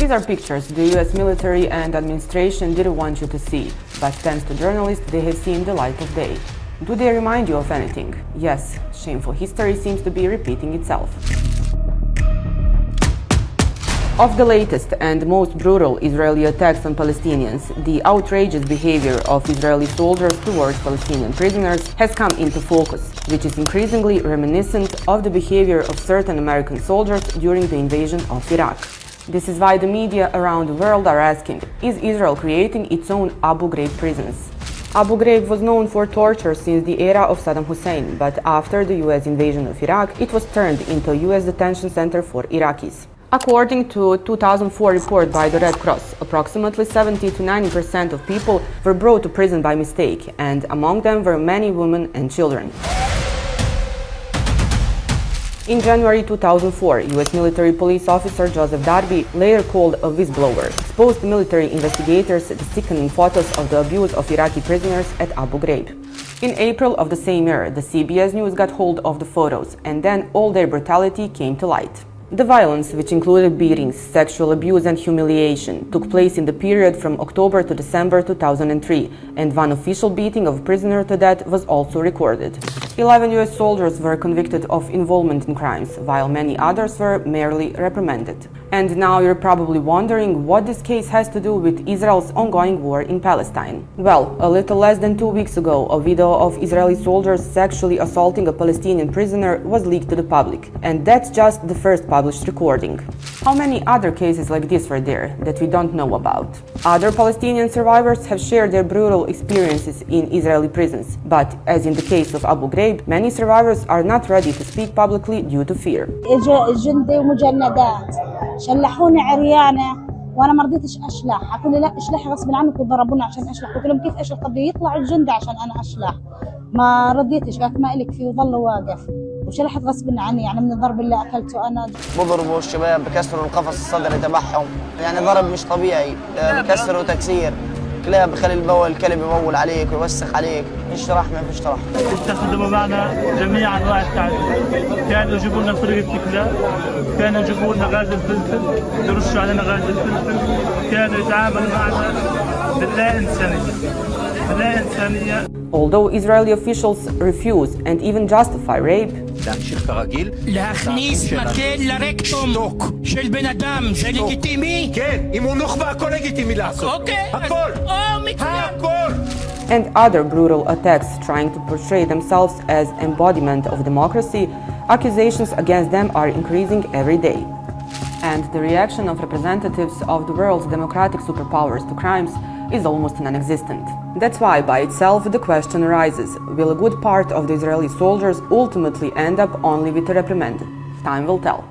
These are pictures the US military and administration didn't want you to see, but thanks to journalists, they have seen the light of day. Do they remind you of anything? Yes, shameful history seems to be repeating itself. Of the latest and most brutal Israeli attacks on Palestinians, the outrageous behavior of Israeli soldiers towards Palestinian prisoners has come into focus, which is increasingly reminiscent of the behavior of certain American soldiers during the invasion of Iraq. This is why the media around the world are asking, is Israel creating its own Abu Ghraib prisons? Abu Ghraib was known for torture since the era of Saddam Hussein, but after the US invasion of Iraq, it was turned into a US detention center for Iraqis. According to a 2004 report by the Red Cross, approximately 70 to 90% of people were brought to prison by mistake, and among them were many women and children. In January 2004, US military police officer Joseph Darby, later called a whistleblower, exposed military investigators the sickening photos of the abuse of Iraqi prisoners at Abu Ghraib. In April of the same year, the CBS News got hold of the photos, and then all their brutality came to light. The violence, which included beatings, sexual abuse and humiliation, took place in the period from October to December 2003, and one official beating of a prisoner to death was also recorded. 11 US soldiers were convicted of involvement in crimes, while many others were merely reprimanded. And now you're probably wondering what this case has to do with Israel's ongoing war in Palestine. Well, a little less than 2 weeks ago, a video of Israeli soldiers sexually assaulting a Palestinian prisoner was leaked to the public, and that's just the first published recording. How many other cases like this were there that we don't know about? Other Palestinian survivors have shared their brutal experiences in Israeli prisons, but as in the case of Abu Ghraib, many survivors are not ready to speak publicly due to fear. شلحوني عريانه وانا ما رضيتش اشلح، قالوا لي لا اشلحي غصب عنك وضربوني عشان اشلح، قلت لهم كيف اشلح؟ بده يطلع الجندي عشان انا اشلح، ما رضيتش، قالت ما الك فيه وظل واقف وشلحت غصب عني يعني من الضرب اللي اكلته انا. بضربوا الشباب بكسروا القفص الصدري تبعهم، يعني ضرب مش طبيعي، بكسر وتكسير، كلاب بخلي الكلب يبول عليك ويوسخ عليك، فيش رحمه ما فيش رحمه. استخدموا معنا جميع انواع التعذيب، كانوا يجيبوا لنا طريقه الكلاب، كانوا يجيبوا لنا غاز الفلفل، يرشوا علينا غاز الفلفل، كانوا يتعاملوا معنا باللا انسانيه، باللا انسانيه. Although Israeli officials refuse and even justify rape, להמשיך כרגיל, להכניס מקל לרקטום של בן אדם זה לגיטימי? כן, אם הוא נוח'בה הכל לגיטימי לעשות. אוקיי, הכל, הכל. and other brutal attacks trying to portray themselves as embodiment of democracy, accusations against them are increasing every day. And the reaction of representatives of the world's democratic superpowers to crimes is almost non-existent. That's why, by itself, the question arises, will a good part of the Israeli soldiers ultimately end up only with a reprimand? Time will tell.